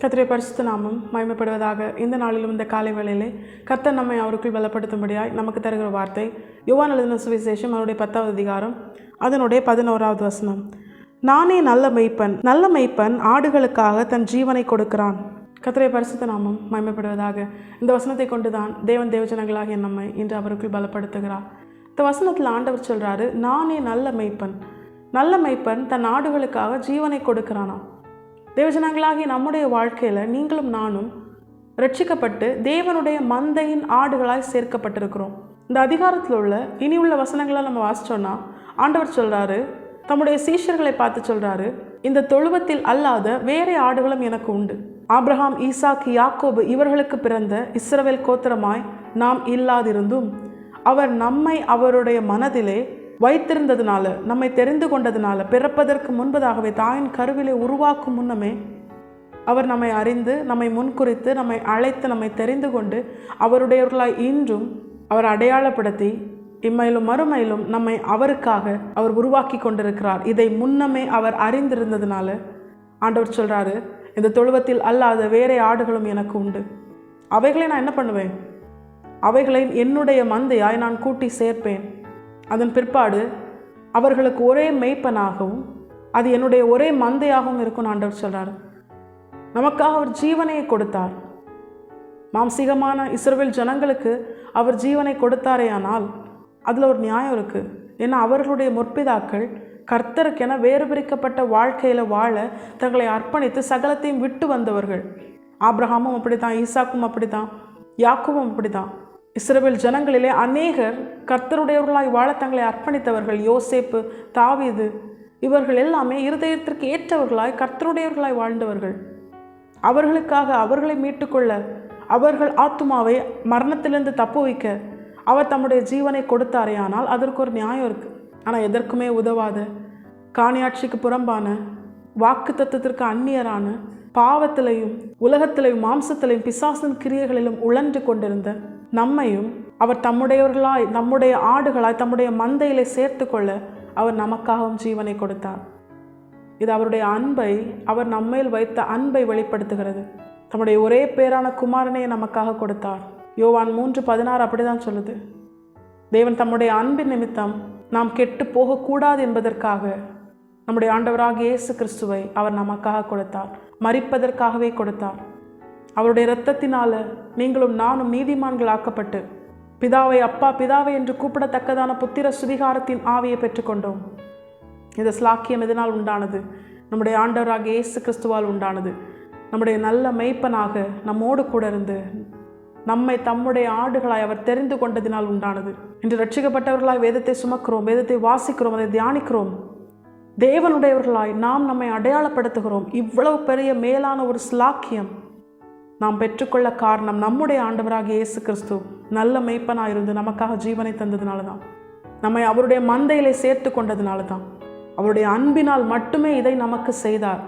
கர்த்தருடைய பரிசுத்த நாமம் மகிமைப்படுவதாக. இந்த நாளிலும் இந்த காலை வேளையிலே கர்த்தர் நம்மை அவருக்குள் பலப்படுத்தும்படியாய் நமக்கு தருகிற வார்த்தை யோவான் எழுதின சுவிசேஷம் அதனுடைய 10வது அதிகாரம் அதனுடைய 11வது வசனம். நானே நல்ல மெய்ப்பன் ஆடுகளுக்காக தன் ஜீவனை கொடுக்கிறான். கர்த்தருடைய பரிசுத்த நாமம் மகிமைப்படுவதாக. இந்த வசனத்தை கொண்டுதான் தேவன் தேவஜனங்களாகிய நம்மை இன்று அவருக்குள் பலப்படுத்துகிறார். இந்த வசனத்தில் ஆண்டவர் சொல்கிறாரு, நானே நல்ல மெய்ப்பன் தன் ஆடுகளுக்காக ஜீவனை கொடுக்கிறானா. தேவஜனங்களாகிய நம்முடைய வாழ்க்கையில் நீங்களும் நானும் ரட்சிக்கப்பட்டு தேவனுடைய மந்தையின் ஆடுகளாய் சேர்க்கப்பட்டிருக்கிறோம். இந்த அதிகாரத்தில் உள்ள இனி உள்ள வசனங்களை நம்ம வாசித்தோன்னா ஆண்டவர் சொல்கிறாரு, தம்முடைய சீஷர்களை பார்த்து சொல்கிறாரு, இந்த தொழுவத்தில் அல்லாத வேறே ஆடுகளும் எனக்கு உண்டு. ஆபிரகாம், ஈசாக்கு, யாக்கோபு இவர்களுக்கு பிறந்த இஸ்ரவேல் கோத்திரமாய் நாம் இல்லாதிருந்தும் அவர் நம்மை அவருடைய மனதிலே வைத்திருந்ததுனால, நம்மை தெரிந்து கொண்டதுனால, பிறப்பதற்கு முன்பதாகவே தாயின் கருவிலே உருவாக்கும் முன்னமே அவர் நம்மை அறிந்து, நம்மை முன்குறித்து, நம்மை அழைத்து, நம்மை தெரிந்து கொண்டு அவருடையவர்களாய் இன்றும் அவர் அடையாளப்படுத்தி இம்மையிலும் மறுமையிலும் நம்மை அவருக்காக அவர் உருவாக்கி கொண்டிருக்கிறார். இதை முன்னமே அவர் அறிந்திருந்ததுனால ஆண்டவர் சொல்கிறாரு, இந்த தொழுவத்தில் அல்லாத வேறே ஆடுகளும் எனக்கு உண்டு. அவைகளை நான் என்ன பண்ணுவேன்? அவைகளை என்னுடைய மந்தையாய் நான் கூட்டி சேர்ப்பேன். அதன் பிற்பாடு அவர்களுக்கு ஒரே மெய்ப்பனாகவும் அது என்னுடைய ஒரே மந்தையாகவும் இருக்கும் ஆண்டவர் சொல்கிறார். நமக்காக அவர் ஜீவனையை கொடுத்தார். மாம்சீகமான இஸ்ரவேல் ஜனங்களுக்கு அவர் ஜீவனை கொடுத்தாரேயானால் அதில் ஒரு நியாயம் இருக்குது. ஏன்னா அவர்களுடைய முற்பிதாக்கள் கர்த்தருக்கென வேறு பிரிக்கப்பட்ட வாழ்க்கையில் வாழ தங்களை அர்ப்பணித்து சகலத்தையும் விட்டு வந்தவர்கள். ஆபிரகாமும் அப்படித்தான், ஈசாக்கும் அப்படித்தான், யாக்கோபும் அப்படித்தான். இஸ்ரவேல் ஜனங்களிலே அநேகர் கர்த்தருடையவர்களாய் வாழ தங்களை அர்ப்பணித்தவர்கள். யோசேப்பு, தாவீது இவர்கள் எல்லாமே இருதயத்திற்கு ஏற்றவர்களாய் கர்த்தருடையவர்களாய் வாழ்ந்தவர்கள். அவர்களுக்காக அவர்களை மீட்டுக்கொள்ள, அவர்கள் ஆத்துமாவை மரணத்திலிருந்து தப்பு வைக்க அவர் தம்முடைய ஜீவனை கொடுத்தாரே. ஆனால் அதற்கு ஒரு நியாயம் இருக்குது. ஆனால் எதற்குமே உதவாத, காணியாட்சிக்கு புறம்பான, வாக்கு தத்துவத்திற்கு அந்நியரான, பாவத்திலையும் உலகத்திலையும் மாம்சத்திலையும் பிசாசின் கிரியைகளிலும் உழன்று கொண்டிருந்த நம்மையும் அவர் தம்முடையவர்களாய், நம்முடைய ஆடுகளாய், தம்முடைய மந்தையிலே சேர்த்து கொள்ள அவர் நமக்காகவும் ஜீவனை கொடுத்தார். இது அவருடைய அன்பை, அவர் நம்மேல் வைத்த அன்பை வெளிப்படுத்துகிறது. தம்முடைய ஒரே பேரான குமாரனை நமக்காக கொடுத்தார். யோவான் 3:16 அப்படிதான் சொல்லுது. தேவன் தம்முடைய அன்பின் நிமித்தம் நாம் கெட்டு போகக்கூடாது என்பதற்காக நம்முடைய ஆண்டவராகிய இயேசு கிறிஸ்துவை அவர் நமக்காக கொடுத்தார். மரிப்பதற்காகவே கொடுத்தார். அவருடைய இரத்தத்தினால நீங்களும் நானும் நீதிமான்கள் ஆக்கப்பட்டு பிதாவை அப்பா, பிதாவை என்று கூப்பிடத்தக்கதான புத்திர சுவிகாரத்தின் ஆவியை பெற்றுக்கொண்டோம். இந்த ஸ்லாக்கியம் எதனால் உண்டானது? நம்முடைய ஆண்டவராகிய இயேசு கிறிஸ்துவால் உண்டானது. நம்முடைய நல்ல மெய்ப்பனாக நம்மோடு கூட இருந்து நம்மை தம்முடைய ஆடுகளாய் அவர் தெரிந்து கொண்டதினால் உண்டானது. இன்று ரட்சிக்கப்பட்டவர்களாய் வேதத்தை சுமக்கிறோம், வேதத்தை வாசிக்கிறோம், அதை தியானிக்கிறோம். தேவனுடையவர்களாய் நாம் நம்மை அடையாளப்படுத்துகிறோம். இவ்வளவு பெரிய மேலான ஒரு ஸ்லாக்கியம் நாம் பெற்றுக்கொள்ள காரணம் நம்முடைய ஆண்டவராகிய இயேசு கிறிஸ்து நல்ல மெய்ப்பனாக இருந்து நமக்காக ஜீவனை தந்ததுனால தான், நம்மை அவருடைய மந்தையிலே சேர்த்து கொண்டதுனால தான், அவருடைய அன்பினால் மட்டுமே இதை நமக்கு செய்தார்.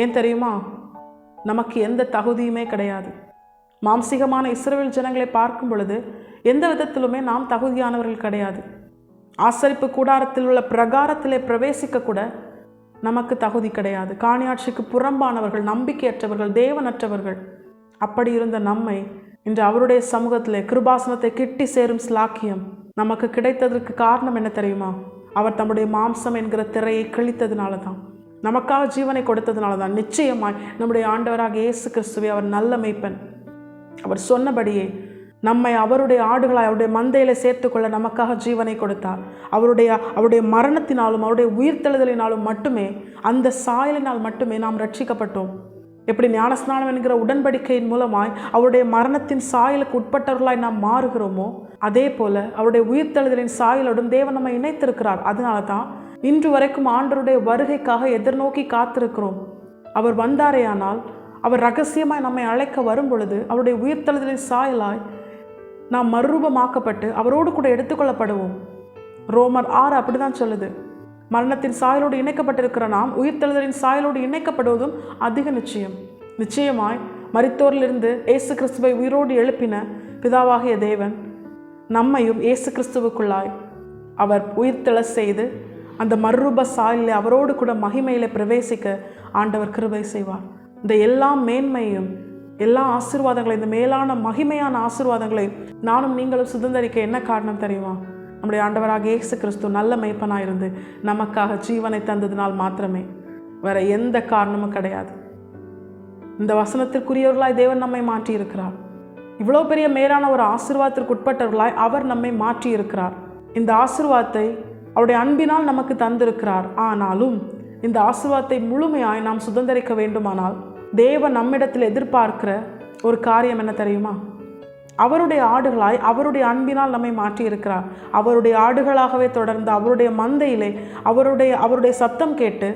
ஏன் தெரியுமா? நமக்கு எந்த தகுதியுமே கிடையாது. மாம்சீகமான இஸ்ரவேல் ஜனங்களை பார்க்கும் பொழுது எந்த விதத்திலுமே நாம் தகுதியானவர்கள் கிடையாது. ஆசரிப்பு கூடாரத்தில் உள்ள பிரகாரத்திலே பிரவேசிக்க கூட நமக்கு தகுதி கிடையாது. காணியாட்சிக்கு புறம்பானவர்கள், நம்பிக்கையற்றவர்கள், தேவனற்றவர்கள். அப்படி இருந்த நம்மை இன்று அவருடைய சமூகத்திலே கிருபாசனத்தை கிட்டி சேரும் ஸ்லாக்கியம் நமக்கு கிடைத்ததற்கு காரணம் என்ன தெரியுமா? அவர் தம்முடைய மாம்சம் என்கிற திரையை கிழித்ததுனால தான், நமக்காக ஜீவனை கொடுத்ததுனால தான். நிச்சயமாய் நம்முடைய ஆண்டவராக இயேசு கிறிஸ்துவை அவர் நல்ல மெய்ப்பன். அவர் சொன்னபடியே நம்மை அவருடைய ஆடுகளாய் அவருடைய மந்தையில சேர்த்துக்கொள்ள நமக்காக ஜீவனை கொடுத்தார். அவருடைய மரணத்தினாலும் அவருடைய உயிர்த்தெழுதலினாலும் மட்டுமே, அந்த சாயலினால் மட்டுமே நாம் ரட்சிக்கப்பட்டோம். எப்படி ஞானஸ்நானம் என்கிற உடன்படிக்கையின் மூலமாய் அவருடைய மரணத்தின் சாயலுக்கு உட்பட்டவர்களாய் நாம் மாறுகிறோமோ, அதே போல அவருடைய உயிர்த்தெழுதலின் சாயலுடன் தேவன் நம்மை இணைத்திருக்கிறார். அதனால தான் இன்று வரைக்கும் ஆண்டவருடைய வருகைக்காக எதிர்நோக்கி காத்திருக்கிறோம். அவர் வந்தாரேயானால், அவர் ரகசியமாய் நம்மை அழைக்க வரும் பொழுது அவருடைய உயிர்த்தெழுதலின் சாயலாய் நாம் மறுரூபமாக்கப்பட்டு அவரோடு கூட எடுத்துக்கொள்ளப்படுவோம். ரோமர் 6 அப்படிதான் சொல்லுது. மரணத்தின் சாயலோடு இணைக்கப்பட்டிருக்கிற நாம் உயிர்த்தெழுதலின் சாயலோடு இணைக்கப்படுவதும் அதிக நிச்சயம். நிச்சயமாய் மரித்தோரிலிருந்து இயேசு கிறிஸ்துவை உயிரோடு எழுப்பின பிதாவாகிய தேவன் நம்மையும் இயேசு கிறிஸ்துவுக்குள்ளாய் அவர் உயிர்த்தெழ செய்து அந்த மறுரூப சாயலில் அவரோடு கூட மகிமையிலே பிரவேசிக்க ஆண்டவர் கிருபை செய்வார். இந்த எல்லா மேன்மையும் எல்லா ஆசீர்வாதங்களையும் இந்த மேலான மகிமையான ஆசீர்வாதங்களை நானும் நீங்களும் சுதந்திரிக்க என்ன காரணம் தெரியுமா? நம்முடைய ஆண்டவராக இயேசு கிறிஸ்து நல்ல மேய்ப்பனாக இருந்து நமக்காக ஜீவனை தந்ததினால் மாத்திரமே, வேற எந்த காரணமும் கிடையாது. இந்த வசனத்திற்குரியவர்களாய் தேவன் நம்மை மாற்றி இருக்கிறார். இவ்வளோ பெரிய மேலான ஒரு ஆசீர்வாதத்திற்கு உட்பட்டவர்களாய் அவர் நம்மை மாற்றி இருக்கிறார். இந்த ஆசீர்வாதத்தை அவருடைய அன்பினால் நமக்கு தந்திருக்கிறார். ஆனாலும் இந்த ஆசீர்வாதத்தை முழுமையாய் நாம் சுதந்திரிக்க வேண்டுமானால் தேவன் நம்மிடத்தில் எதிர்பார்க்கிற ஒரு காரியம் என்ன தெரியுமா? அவருடைய ஆடுகளாய் அவருடைய அன்பினால் நம்மை மாற்றி இருக்கிறார். அவருடைய ஆடுகளாகவே தொடர்ந்து அவருடைய மந்தையிலே அவருடைய சத்தம் கேட்டு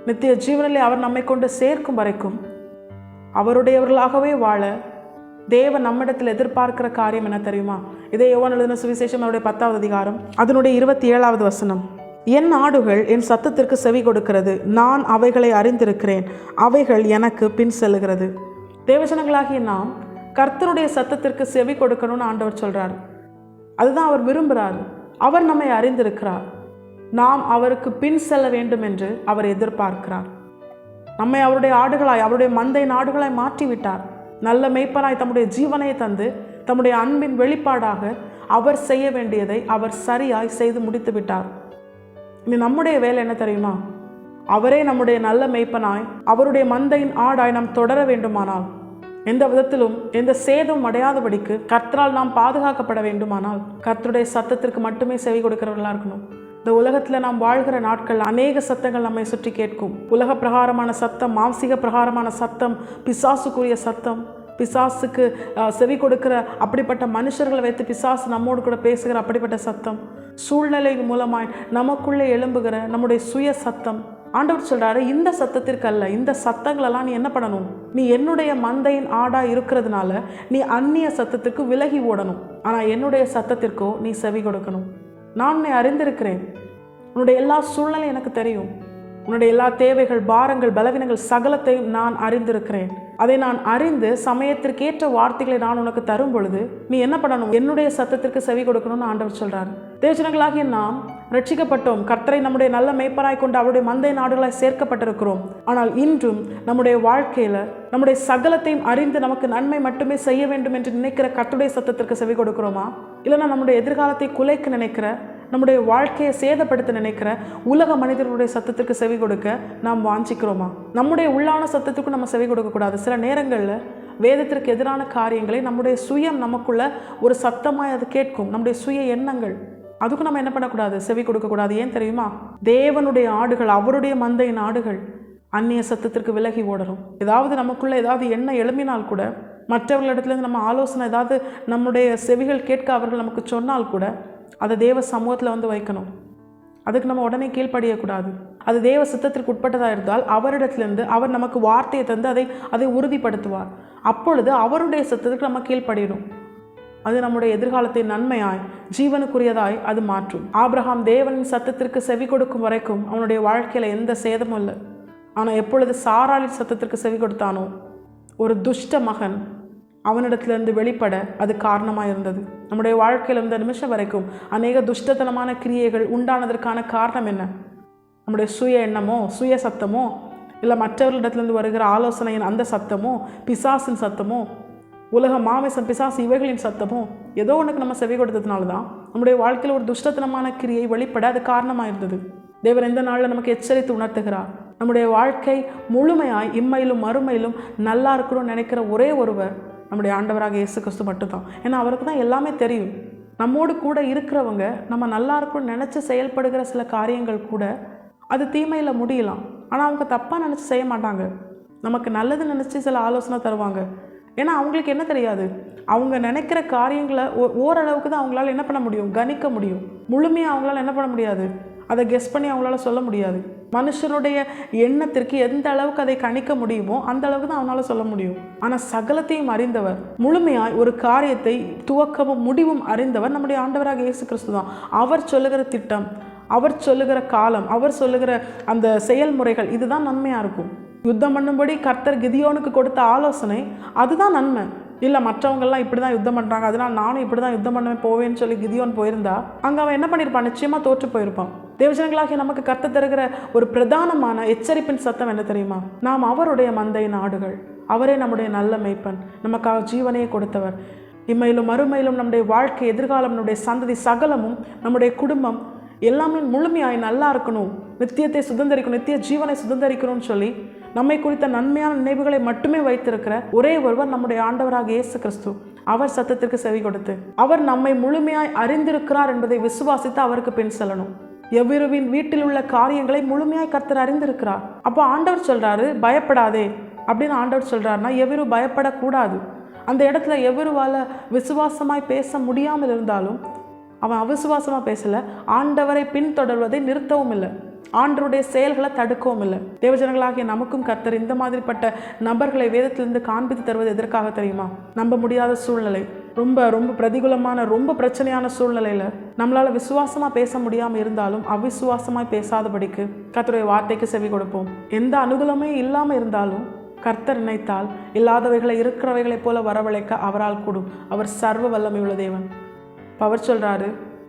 நித்திய ஜீவனிலே அவர் நம்மை கொண்டு சேர்க்கும் வரைக்கும் அவருடையவர்களாகவே வாழ தேவன் நம்மிடத்தில் எதிர்பார்க்கிற காரியம் என்ன தெரியுமா? இதே யோவான் எழுதின சுவிசேஷம் அவருடைய 10வது அதிகாரம் அதனுடைய 27வது வசனம். என் ஆடுகள் என் சத்தத்திற்கு செவி கொடுக்கிறது, நான் அவைகளை அறிந்திருக்கிறேன், அவைகள் எனக்கு பின் செல்லுகிறது. தேவஜனங்களாகிய நாம் கர்த்தருடைய சத்தத்திற்கு செவி கொடுக்கணும்னு ஆண்டவர் சொல்றார். அதுதான் அவர் விரும்புகிறார். அவர் நம்மை அறிந்திருக்கிறார். நாம் அவருக்கு பின் செல்ல வேண்டும் என்று அவர் எதிர்பார்க்கிறார். நம்மை அவருடைய ஆடுகளாய் அவருடைய மந்தை ஆடுகளாய் மாற்றிவிட்டார். நல்ல மேய்ப்பனாய் தம்முடைய ஜீவனை தந்து தம்முடைய அன்பின் வெளிப்பாடாக அவர் செய்ய வேண்டியதை அவர் சரியாய் செய்து முடித்து விட்டார். இனி நம்முடைய வேலை என்ன தெரியுமா? அவரே நம்முடைய நல்ல மேய்ப்பனாய் அவருடைய மந்தையின் ஆடாய் நாம் தொடர வேண்டுமானால், எந்த விதத்திலும் எந்த சேதம் அடையாதபடிக்கு கர்த்தரால் நாம் பாதுகாக்கப்பட வேண்டுமானால் கர்த்தருடைய சத்தத்திற்கு மட்டுமே செவி கொடுக்கிறவர்களாக இருக்கணும். இந்த உலகத்தில் நாம் வாழ்கிற நாட்கள் அநேக சத்தங்கள் நம்மை சுற்றி கேட்கும். உலக பிரகாரமான சத்தம், மாம்சீக பிரகாரமான சத்தம், பிசாசுக்குரிய சத்தம், பிசாசுக்கு செவி கொடுக்கிற அப்படிப்பட்ட மனுஷர்களை வைத்து பிசாசு நம்மோடு கூட பேசுகிற அப்படிப்பட்ட சத்தம், சூழ்நிலை மூலமாய் நமக்குள்ளே எழும்புகிற நம்முடைய சுய சத்தம். ஆண்டவர் சொல்றாரு, இந்த சத்தத்திற்கு அல்ல, இந்த சத்தங்களெல்லாம் நீ என்ன பண்ணணும்? நீ என்னுடைய மந்தையின் ஆடா இருக்கிறதுனால நீ அந்நிய சத்தத்திற்கு விலகி ஓடணும். ஆனால் என்னுடைய சத்தத்திற்கோ நீ செவி கொடுக்கணும். நான் உன்னை அறிந்திருக்கிறேன். உன்னுடைய எல்லா சூழ்நிலையும் எனக்கு தெரியும். உன்னுடைய எல்லா தேவைகள், பாரங்கள், பலவீனங்கள் சகலத்தையும் நான் அறிந்திருக்கிறேன். அதை நான் அறிந்து சமயத்திற்கேற்ற வார்த்தைகளை நான் உனக்கு தரும் பொழுது நீ என்ன பண்ணணும்? என்னுடைய சத்தத்திற்கு செவி கொடுக்கணும்னு ஆண்டவர் சொல்றார். தேவஜனங்களாகிய நாம் ரட்சிக்கப்பட்டோம். கர்த்தரை நம்முடைய நல்ல மேய்ப்பராய் கொண்டு அவருடைய மந்தை நாடுகளாய் சேர்க்கப்பட்டிருக்கிறோம். ஆனால் இன்றும் நம்முடைய வாழ்க்கையில நம்முடைய சகலத்தையும் அறிந்து நமக்கு நன்மை மட்டுமே செய்ய வேண்டும் என்று நினைக்கிற கர்த்தருடைய சத்தத்திற்கு செவி கொடுக்கிறோமா? இல்லைன்னா நம்முடைய எதிர்காலத்தை குலைக்க நினைக்கிற, நம்முடைய வாழ்க்கையை சேதப்படுத்த நினைக்கிற உலக மனிதர்களுடைய சத்தத்திற்கு செவி கொடுக்க நாம் வாஞ்சிக்கிறோமா? நம்முடைய உள்ளான சத்தத்துக்கும் நம்ம செவி கொடுக்கக்கூடாது. சில நேரங்களில் வேதத்திற்கு எதிரான காரியங்களை நம்முடைய சுயம் நமக்குள்ள ஒரு சத்தமாய் அது கேட்கும். நம்முடைய சுய எண்ணங்கள், அதுக்கும் நம்ம என்ன பண்ணக்கூடாது? செவி கொடுக்கக்கூடாது. ஏன் தெரியுமா? தேவனுடைய ஆடுகள், அவருடைய மந்தையின் ஆடுகள் அந்நிய சத்தத்திற்கு விலகி ஓடணும். ஏதாவது நமக்குள்ள ஏதாவது எண்ணம் எழும்பினால் கூட, மற்றவர்களிடத்துலேருந்து நம்ம ஆலோசனை ஏதாவது நம்முடைய செவிகள் கேட்க அவர்கள் நமக்கு சொன்னால் கூட அதை தேவ சமூகத்தில் வந்து வைக்கணும். அதுக்கு நம்ம உடனே கீழ்ப்படியக்கூடாது. அது தேவ சித்தத்திற்கு உட்பட்டதாக இருந்தால் அவரிடத்திலிருந்து அவர் நமக்கு வார்த்தையை தந்து அதை உறுதிப்படுத்துவார். அப்பொழுது அவருடைய சத்தத்துக்கு நம்ம கீழ்ப்படியணும். அது நம்முடைய எதிர்காலத்தை நன்மையாய் ஜீவனுக்குரியதாய் அது மாற்றும். ஆபிரகாம் தேவனின் சத்தத்திற்கு செவி கொடுக்கும் வரைக்கும் அவனுடைய வாழ்க்கையில் எந்த சேதமும் இல்லை. ஆனால் எப்பொழுது சாராளின் சத்தத்திற்கு செவி கொடுத்தானோ, ஒரு துஷ்ட மகன் அவனிடத்திலிருந்து வெளிப்பட அது காரணமாக இருந்தது. நம்முடைய வாழ்க்கையில் இந்த நிமிஷம் வரைக்கும் அநேக துஷ்டத்தனமான கிரியைகள் உண்டானதற்கான காரணம் என்ன? நம்முடைய சுய எண்ணமோ, சுய சத்தமோ, இல்லை மற்றவர்களிடத்திலிருந்து வருகிற ஆலோசனையின் அந்த சத்தமோ, பிசாசின் சத்தமோ, உலக மாமிசம், பிசாசு இவைகளின் சத்தமோ, ஏதோ ஒன்றுக்கு நம்ம செவி கொடுத்ததுனால தான் நம்முடைய வாழ்க்கையில் ஒரு துஷ்டத்தனமான கிரியை வெளிப்பட அது காரணமாக இருந்தது. தேவர் எந்த நாளில் நமக்கு எச்சரித்து உணர்த்துகிறார். நம்முடைய வாழ்க்கை முழுமையாய் இம்மையிலும் மறுமையிலும் நல்லா இருக்கணும்னு நினைக்கிற ஒரே ஒருவர் நம்முடைய ஆண்டவராக இயேசு கிறிஸ்து மட்டும்தான். ஏன்னா அவருக்கு தான் எல்லாமே தெரியும். நம்மோடு கூட இருக்கிறவங்க நம்ம நல்லா இருக்கணும்னு நினச்சி செயல்படுகிற சில காரியங்கள் கூட அது தீமையில் முடியலாம். ஆனால் அவங்க தப்பாக நினச்சி செய்ய மாட்டாங்க. நமக்கு நல்லது நினச்சி சில ஆலோசனை தருவாங்க. ஏன்னா அவங்களுக்கு என்ன தெரியாது, அவங்க நினைக்கிற காரியங்களை ஓரளவுக்கு தான் அவங்களால என்ன பண்ண முடியும்? கணிக்க முடியும். முழுமையாக அவங்களால என்ன பண்ண முடியாது? அதை கெஸ் பண்ணி அவங்களால சொல்ல முடியாது. மனுஷனுடைய எண்ணத்திற்கு எந்த அளவுக்கு அதை கணிக்க முடியுமோ அந்த அளவுக்கு தான் அவனால் சொல்ல முடியும். ஆனால் சகலத்தையும் அறிந்தவர், முழுமையாய் ஒரு காரியத்தை துவக்கமும் முடிவும் அறிந்தவர் நம்முடைய ஆண்டவராக இயேசு கிறிஸ்து தான். அவர் சொல்லுகிற திட்டம், அவர் சொல்லுகிற காலம், அவர் சொல்லுகிற அந்த செயல்முறைகள் இதுதான் நன்மையாக இருக்கும். யுத்தம் பண்ணும்படி கர்த்தர் கிதியோனுக்கு கொடுத்த ஆலோசனை அதுதான் நன்மை. இல்லை மற்றவங்கள்லாம் இப்படி தான் யுத்தம் பண்ணுறாங்க, அதனால் நானும் இப்படி தான் யுத்தம் பண்ண போவேன்னு சொல்லி கிதியோன் போயிருந்தா அங்கே அவன் என்ன பண்ணியிருப்பான்? நிச்சயமாக தோற்று போயிருப்பான். தேவஜனங்களாகிய நமக்கு கர்த்தர் தருகிற ஒரு பிரதானமான எச்சரிப்பின் சத்தம் என்ன தெரியுமா? நாம் அவருடைய மந்தையின் ஆடுகள். அவரே நம்முடைய நல்ல மேய்ப்பன், நமக்காக ஜீவனையே கொடுத்தவர். இம்மையிலும் மறுமையிலும் நம்முடைய வாழ்க்கை, எதிர்காலம், நம்முடைய சந்ததி சகலமும், நம்முடைய குடும்பம் எல்லாமே முழுமையாய் நல்லா இருக்கணும், நித்தியத்தை சுதந்திரிக்கணும், நித்திய ஜீவனை சுதந்திரிக்கணும்னு சொல்லி நம்மை குறித்த நன்மையான நினைவுகளை மட்டுமே வைத்திருக்கிற ஒரே ஒருவர் நம்முடைய ஆண்டவராக இயேசு கிறிஸ்து. அவர் சத்தத்திற்கு செவி கொடுத்து அவர் நம்மை முழுமையாய் அறிந்திருக்கிறார் என்பதை விசுவாசித்து அவருக்கு பின் செல்லணும். எவ்விருவின் வீட்டில் உள்ள காரியங்களை முழுமையாய் கர்த்தர் அறிந்திருக்கிறார். அப்போ ஆண்டவர் சொல்றாரு, பயப்படாதே அப்படின்னு ஆண்டவர் சொல்றாருன்னா எவ்விரு பயப்படக்கூடாது. அந்த இடத்துல எவ்விருவால விசுவாசமாய் பேச முடியாமல் இருந்தாலும் அவன் அவிசுவாசமாக பேசலை, ஆண்டவரை பின்தொடர்வதை நிறுத்தவும் இல்லை, ஆண்டவருடைய செயல்களை தடுக்கவும் இல்லை. தேவஜனங்களாகிய நமக்கும் கர்த்தர் இந்த மாதிரிப்பட்ட நபர்களை வேதத்திலிருந்து காண்பித்து தருவது எதற்காக தெரியுமா? நம்ப முடியாத சூழ்நிலை, ரொம்ப பிரதிகூலமான, ரொம்ப பிரச்சனையான சூழ்நிலையில் நம்மளால் விசுவாசமாக பேச முடியாமல் இருந்தாலும் அவிசுவாசமாய் பேசாதபடிக்கு கர்த்தருடைய வார்த்தைக்கு செவி கொடுப்போம். எந்த அனுகூலமே இல்லாமல் இருந்தாலும் கர்த்தர் நினைத்தால் இல்லாதவைகளை இருக்கிறவைகளைப் போல வரவழைக்க அவரால் கூடும். அவர் சர்வ வல்லமை உள்ள தேவன். அவர் சொல்கிறாரு,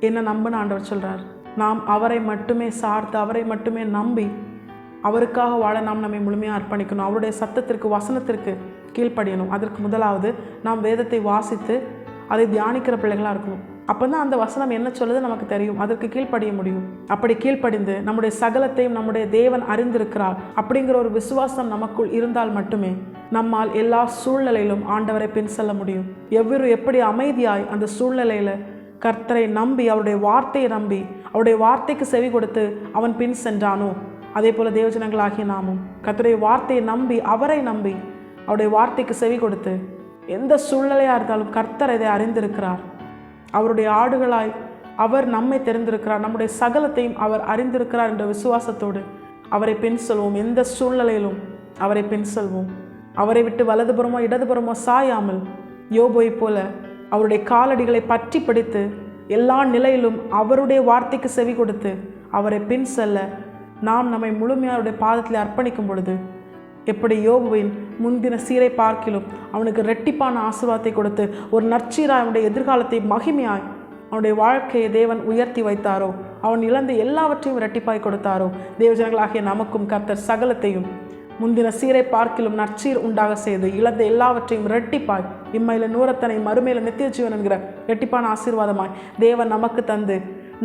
என்ன நம்புன்னு ஆண்டவர் சொல்கிறார். நாம் அவரை மட்டுமே சார்ந்து, அவரை மட்டுமே நம்பி, அவருக்காக வாழ நாம் நம்மை முழுமையாக அர்ப்பணிக்கணும். அவருடைய சத்தத்திற்கு, வசனத்திற்கு கீழ்ப்படியணும். அதற்கு முதலாவது நாம் வேதத்தை வாசித்து அதை தியானிக்கிற பிள்ளைகளாக இருக்கணும். அப்போ தான் அந்த வசனம் என்ன சொல்லுது நமக்கு தெரியும், அதற்கு கீழ்ப்படிய முடியும். அப்படி கீழ்ப்படிந்து நம்முடைய சகலத்தையும் நம்முடைய தேவன் அறிந்திருக்கிறார் அப்படிங்கிற ஒரு விசுவாசம் நமக்குள் இருந்தால் மட்டுமே நம்மால் எல்லா சூழ்நிலையிலும் ஆண்டவரை பின் செல்ல முடியும். எப்படி அமைதியாய் அந்த சூழ்நிலையில் கர்த்தரை நம்பி, அவருடைய வார்த்தையை நம்பி, அவருடைய வார்த்தைக்கு செவி கொடுத்து அவன் பின் சென்றானோ, அதே போல தேவஜனங்களாகிய நாமும் கர்த்தருடைய வார்த்தையை நம்பி, அவரை நம்பி, அவருடைய வார்த்தைக்கு செவி கொடுத்து எந்த சூழ்நிலையாக இருந்தாலும் கர்த்தர் இதை அறிந்திருக்கிறார். அவருடைய ஆடுகளாய் அவர் நம்மை தெரிந்திருக்கிறார், நம்முடைய சகலத்தையும் அவர் அறிந்திருக்கிறார் என்ற விசுவாசத்தோடு அவரை பின் செல்வோம். எந்த சூழ்நிலையிலும் அவரை பின் செல்வோம். அவரை விட்டு வலதுபுறமோ இடதுபுறமோ சாயாமல் யோபுவை போல அவருடைய காலடிகளை பற்றி பிடித்து எல்லா நிலையிலும் அவருடைய வார்த்தைக்கு செவி கொடுத்து அவரை பின் செல்ல நாம் நம்மை முழுமையாக அவருடைய பாதத்தில் அர்ப்பணிக்கும் பொழுது எப்படி யோபுவின் முந்தின சீரை பார்க்கிலும் அவனுக்கு இரட்டிப்பான ஆசீர்வாதத்தை கொடுத்து ஒரு நற்சீராய் அவனுடைய எதிர்காலத்தை மகிமையாய் அவனுடைய வாழ்க்கையை தேவன் உயர்த்தி வைத்தாரோ, அவன் இழந்த எல்லாவற்றையும் இரட்டிப்பாய் கொடுத்தாரோ, தேவஜனங்களாகிய நமக்கும் கர்த்தர் சகலத்தையும் முந்தின சீரை பார்க்கிலும் நற்சீர் உண்டாக செய்து இழந்த எல்லாவற்றையும் இரட்டிப்பாய், இம்மையில நூறத்தனை மறுமையில நித்திய ஜீவன் என்கிற இரட்டிப்பான ஆசீர்வாதமாய் தேவன் நமக்கு தந்து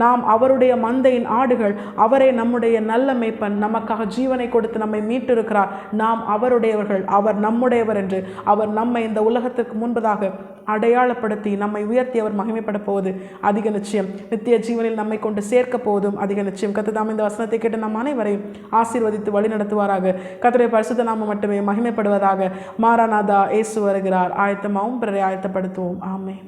நாம் அவருடைய மந்தையின் ஆடுகள், அவரே நம்முடைய நல்ல மேய்ப்பன், நமக்காக ஜீவனை கொடுத்து நம்மை மீட்டிருக்கிறார். நாம் அவருடையவர்கள், அவர் நம்முடையவர் என்று அவர் நம்மை இந்த உலகத்திற்கு முன்பதாக அடையாளப்படுத்தி நம்மை உயர்த்தி அவர் மகிமைப்பட போவது அதிக நிச்சயம். நித்திய ஜீவனில் நம்மை கொண்டு சேர்க்க போவதும் அதிக நிச்சயம். கர்த்தர் இந்த வசனத்தை கேட்டு நம் அனைவரையும் ஆசீர்வதித்து வழி நடத்துவாராக. கர்த்தருடைய பரிசுத்த நாமம் மட்டுமே மகிமைப்படுவதாக. மாராநாதா, இயேசு வருகிறார். ஆயத்தமாகவும் பிறரை ஆயத்தப்படுத்துவோம். ஆமென்.